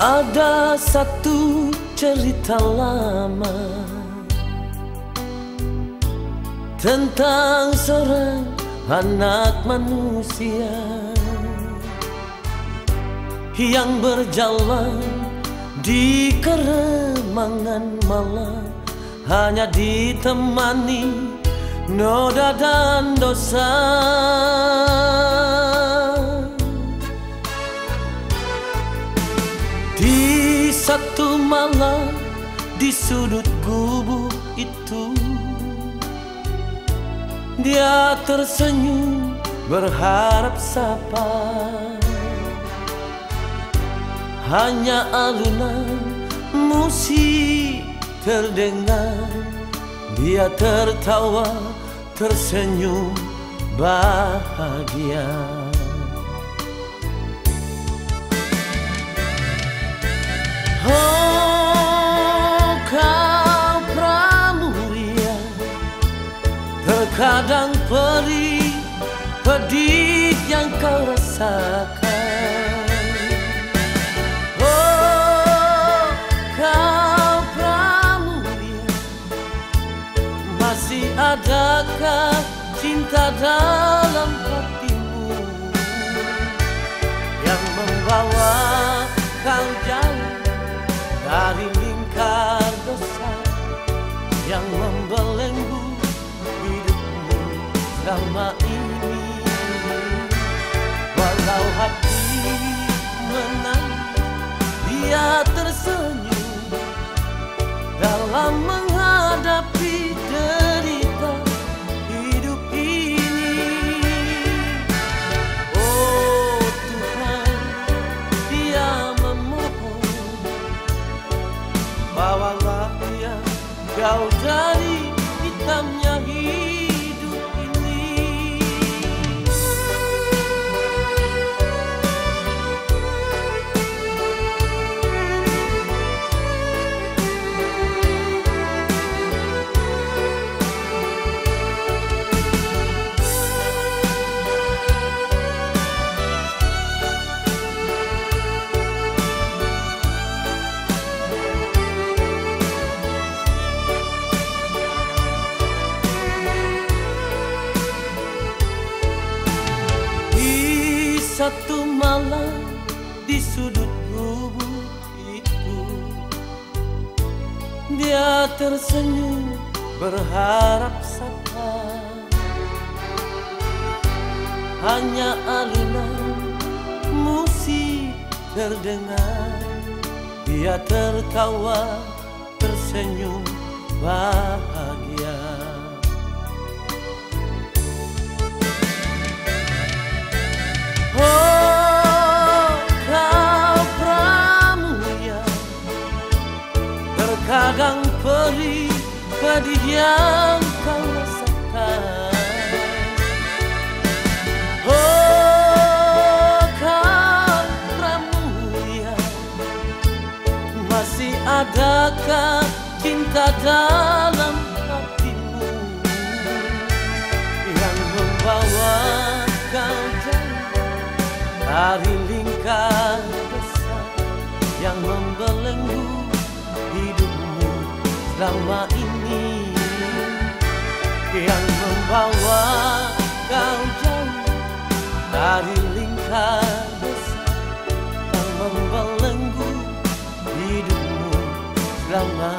Ada satu cerita lama tentang seorang anak manusia yang berjalan di keremangan malam, hanya ditemani noda dan dosa. Di satu malam di sudut gubuk itu, dia tersenyum berharap sapa. Hanya alunan musik terdengar, dia tertawa tersenyum bahagia. Oh, kau pramuria, terkadang perih pedih yang kau rasakan. Oh, kau pramuria, masih adakah cinta dalam hatimu yang membawa kau jauh dari lingkar dosa yang membelenggu hidupmu selama ini? Walau hati menangis, dia tersenyum dalam menghadapi derita hidup ini. Oh Tuhan, dia memohon, bawalah dia jauh dari hitamnya hidup ini. Satu malam di sudut gubuk itu, dia tersenyum berharap sapa. Hanya alunan musik terdengar, dia tertawa tersenyum bahagia. Oh, kau pramuria, terkadang perih pedih yang kau rasakan. Oh, kau pramuria, masih adakah cinta dalam hatimu yang membawa kau jauh dari lingkar dosa yang membelenggu hidupmu selama ini, yang membawa kau jauh dari lingkar dosa yang membelenggu hidupmu selama